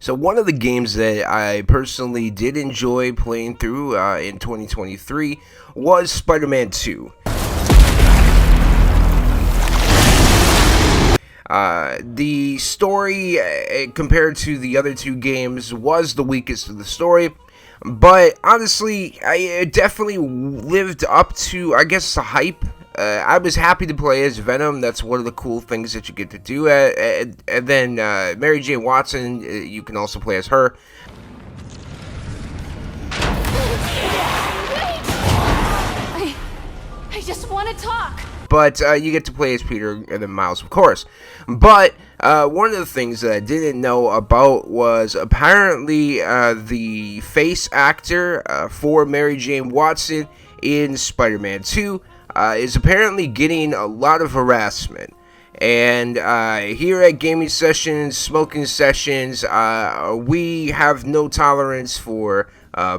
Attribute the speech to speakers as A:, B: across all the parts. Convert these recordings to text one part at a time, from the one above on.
A: So one of the games that I personally did enjoy playing through in 2023 was Spider-Man 2. The story, compared to the other two games, was the weakest of the story. But honestly, it definitely lived up to, I guess, the hype. I was happy to play as Venom. That's one of the cool things that you get to do. And then Mary Jane Watson, you can also play as her.
B: I just want to talk.
A: But you get to play as Peter and then Miles, of course. But one of the things that I didn't know about was apparently the face actor for Mary Jane Watson in Spider-Man 2 is apparently getting a lot of harassment. And here at Gaming Sessions, Smokin Sessions, we have no tolerance for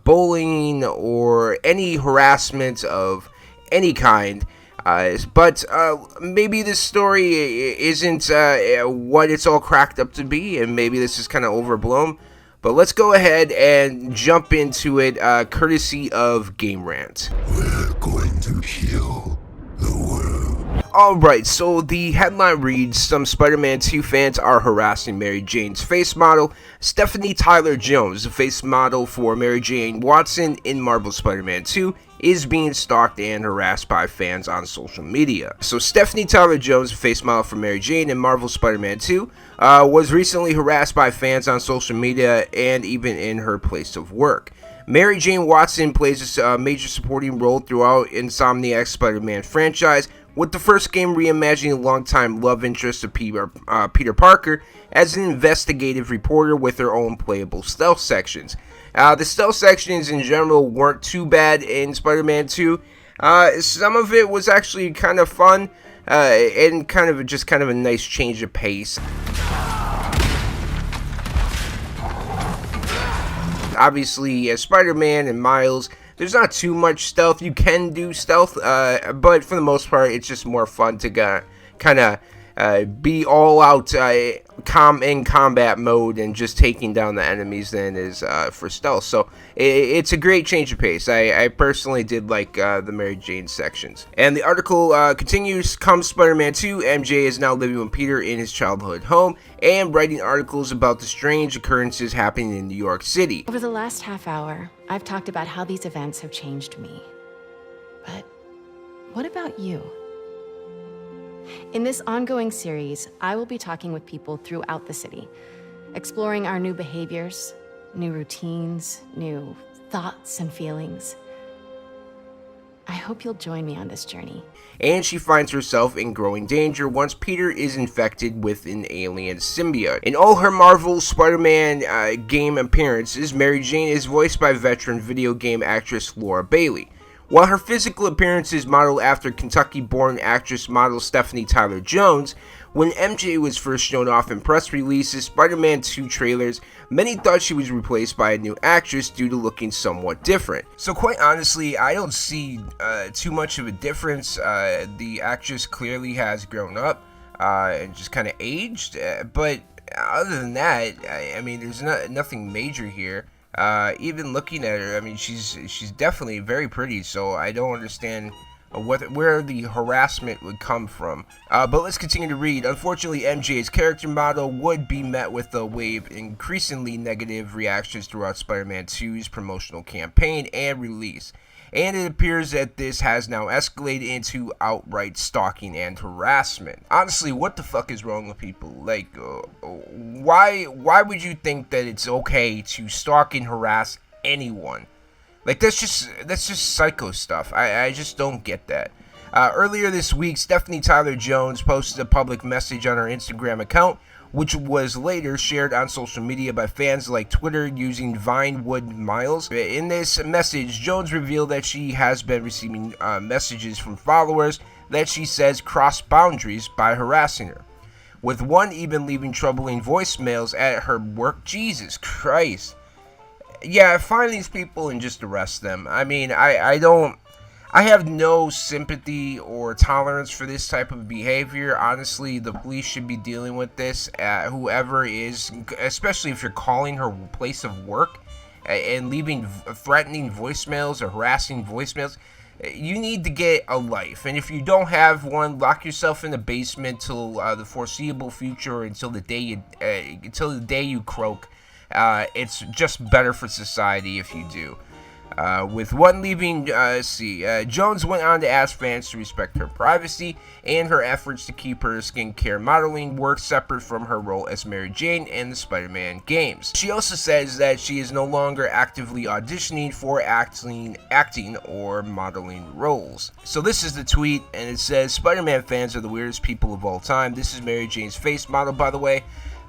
A: bullying or any harassment of any kind. But maybe this story isn't what it's all cracked up to be, and maybe this is kind of overblown. But let's go ahead and jump into it, courtesy of Game Rant.
C: We're going to heal the world.
A: Alright, so the headline reads, some Spider-Man 2 fans are harassing Mary Jane's face model. Stephanie Tyler Jones, the face model for Mary Jane Watson in Marvel's Spider-Man 2, is being stalked and harassed by fans on social media. So Stephanie Tyler Jones, the face model for Mary Jane in Marvel's Spider-Man 2, was recently harassed by fans on social media and even in her place of work. Mary Jane Watson plays a major supporting role throughout Insomniac's Spider-Man franchise, with the first game reimagining a longtime love interest of Peter Parker as an investigative reporter with her own playable stealth sections. The stealth sections in general weren't too bad in Spider-Man 2. Some of it was actually kind of fun and kind of a nice change of pace. Obviously, as Spider-Man and Miles, there's not too much stealth. You can do stealth, but for the most part, it's just more fun to kind of be all out in combat mode and just taking down the enemies than is for stealth. So it's a great change of pace. I personally did like the Mary Jane sections. And the article continues, comes Spider-Man 2, MJ is now living with Peter in his childhood home and writing articles about the strange occurrences happening in New York City.
B: Over the last half hour, I've talked about how these events have changed me. But what about you? In this ongoing series, I will be talking with people throughout the city, exploring our new behaviors, new routines, new thoughts and feelings. I hope you'll join me on this journey.
A: And she finds herself in growing danger once Peter is infected with an alien symbiote. In all her Marvel Spider-Man game appearances, Mary Jane is voiced by veteran video game actress Laura Bailey. While her physical appearance is modeled after Kentucky-born actress model Stephanie Tyler Jones, when MJ was first shown off in press releases, Spider-Man 2 trailers, many thought she was replaced by a new actress due to looking somewhat different. So quite honestly, I don't see too much of a difference. The actress clearly has grown up and just kind of aged, but other than that, I mean, there's nothing major here. Even looking at her, I mean, she's definitely very pretty, so I don't understand where the harassment would come from. But let's continue to read. Unfortunately, MJ's character model would be met with a wave of increasingly negative reactions throughout Spider-Man 2's promotional campaign and release. And it appears that this has now escalated into outright stalking and harassment. Honestly, what the fuck is wrong with people? Like, why would you think that it's okay to stalk and harass anyone? Like, that's just psycho stuff. I just don't get that. Earlier this week, Stephanie Tyler Jones posted a public message on her Instagram account, which was later shared on social media by fans like Twitter using Vinewood Miles. In this message, Jones revealed that she has been receiving messages from followers that she says cross boundaries by harassing her, with one even leaving troubling voicemails at her work. Jesus Christ. Yeah, find these people and just arrest them. I mean, I don't I have no sympathy or tolerance for this type of behavior. Honestly, the police should be dealing with this. Whoever is, especially if you're calling her place of work and leaving threatening voicemails or harassing voicemails, you need to get a life. And if you don't have one, lock yourself in the basement till the foreseeable future, until the day you croak. It's just better for society if you do. With one leaving, Jones went on to ask fans to respect her privacy and her efforts to keep her skincare modeling work separate from her role as Mary Jane in the Spider-Man games. She also says that she is no longer actively auditioning for acting or modeling roles. So this is the tweet, and it says, "Spider-Man fans are the weirdest people of all time." This is Mary Jane's face model, by the way.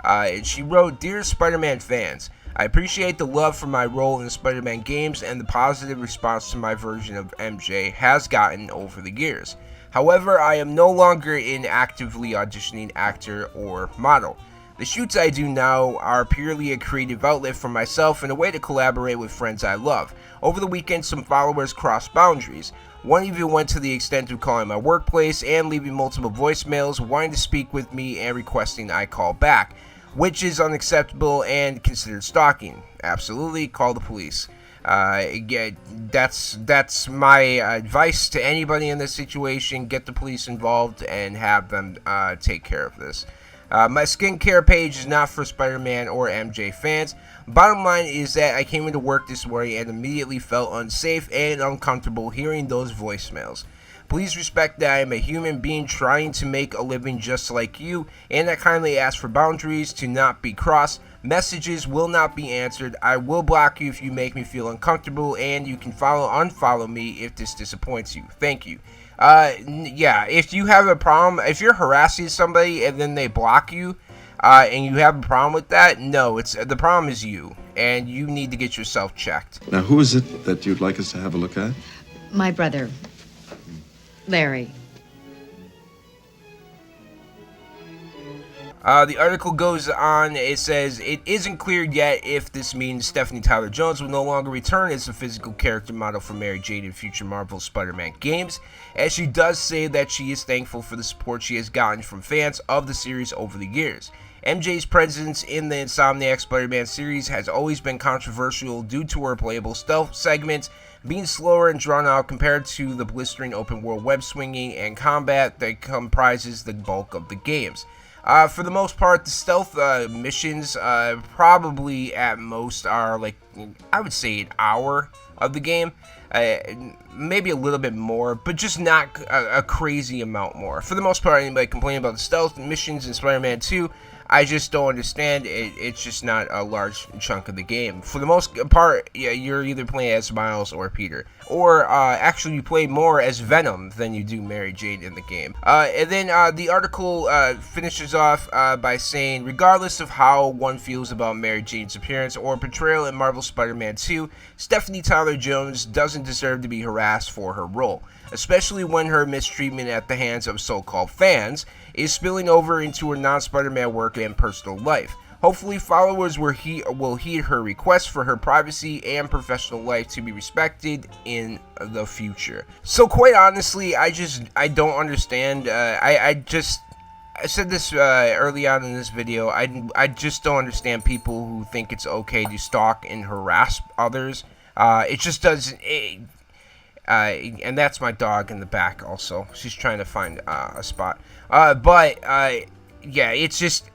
A: And she wrote, "Dear Spider-Man fans, I appreciate the love for my role in the Spider-Man games and the positive response to my version of MJ has gotten over the years. However, I am no longer an actively auditioning actor or model. The shoots I do now are purely a creative outlet for myself and a way to collaborate with friends I love. Over the weekend, some followers crossed boundaries. One even went to the extent of calling my workplace and leaving multiple voicemails, wanting to speak with me and requesting I call back, which is unacceptable and considered stalking. Absolutely, call the police." Yeah, that's my advice to anybody in this situation. Get the police involved and have them take care of this. My skincare page is not for Spider-Man or MJ fans. Bottom line is that I came into work this morning and immediately felt unsafe and uncomfortable hearing those voicemails. Please respect that I am a human being trying to make a living just like you, and I kindly ask for boundaries to not be crossed. Messages will not be answered. I will block you if you make me feel uncomfortable, and you can unfollow me if this disappoints you. Thank you." Yeah, if you have a problem, if you're harassing somebody and then they block you, and you have a problem with that, no, the problem is you, and you need to get yourself checked.
D: Now, who is it that you'd like us to have a look at?
E: My brother, Larry.
A: The article goes on, it says, "It isn't clear yet if this means Stephanie Tyler Jones will no longer return as a physical character model for Mary Jane in future Marvel Spider-Man games, as she does say that she is thankful for the support she has gotten from fans of the series over the years. MJ's presence in the Insomniac Spider-Man series has always been controversial due to her playable stealth segments being slower and drawn out compared to the blistering open-world web-swinging and combat that comprises the bulk of the games. For the most part, the stealth missions probably at most are like, I would say, an hour of the game. Maybe a little bit more, but just not a crazy amount more. For the most part, anybody complaining about the stealth missions in Spider-Man 2, I just don't understand it. It's just not a large chunk of the game. For the most part, yeah, you're either playing as Miles or Peter, or actually you play more as Venom than you do Mary Jane in the game. And then the article finishes off by saying, regardless of how one feels about Mary Jane's appearance or portrayal in Marvel Spider-Man 2, Stephanie Tyler Jones doesn't deserve to be harassed for her role, especially when her mistreatment at the hands of so-called fans is spilling over into her non-Spider-Man work and personal life. Hopefully, followers will heed her request for her privacy and professional life to be respected in the future. So, quite honestly, I don't understand. I said this early on in this video. I just don't understand people who think it's okay to stalk and harass others. It just doesn't. And that's my dog in the back also. She's trying to find a spot. Yeah, it's just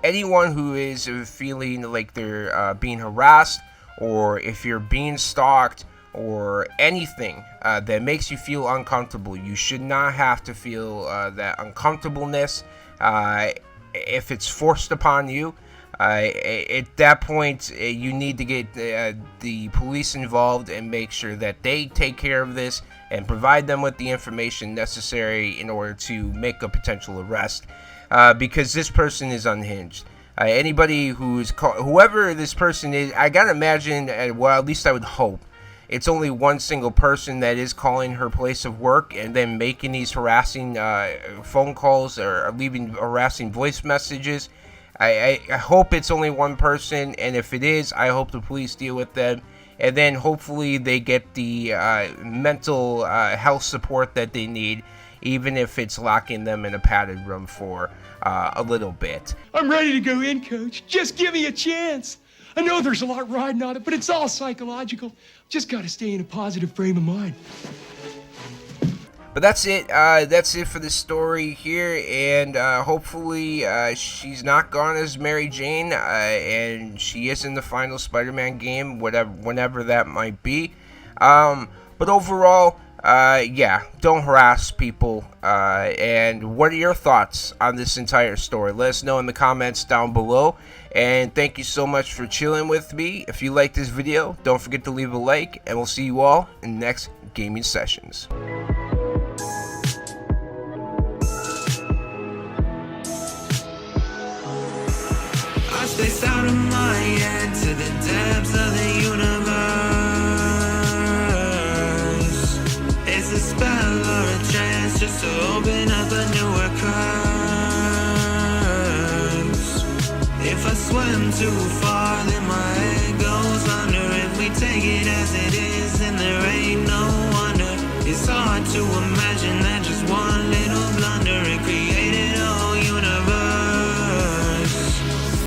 A: anyone who is feeling like they're being harassed, or if you're being stalked, or anything that makes you feel uncomfortable, you should not have to feel that uncomfortableness if it's forced upon you. At that point, you need to get the police involved and make sure that they take care of this and provide them with the information necessary in order to make a potential arrest, because this person is unhinged. Anybody whoever this person is, I gotta imagine, well, at least I would hope, it's only one single person that is calling her place of work and then making these harassing phone calls or leaving harassing voice messages. I hope it's only one person, and if it is, I hope the police deal with them and then hopefully they get the mental health support that they need, even if it's locking them in a padded room for a little bit.
F: I'm ready to go in, Coach. Just give me a chance. I know there's a lot riding on it, but it's all psychological. Just got to stay in a positive frame of mind.
A: But that's it. That's it for the story here, and hopefully she's not gone as Mary Jane, and she is in the final Spider-Man game, whenever that might be. But overall, yeah, don't harass people. And what are your thoughts on this entire story? Let us know in the comments down below. And thank you so much for chilling with me. If you like this video, don't forget to leave a like, and we'll see you all in the next gaming sessions.
G: I spaced out of my head to the depths of the universe. It's a spell or a chance just to open up a newer curse. If I swim too far, then my head goes under. If we take it as it is, then there ain't no wonder. It's hard to imagine that just one little blunder it creates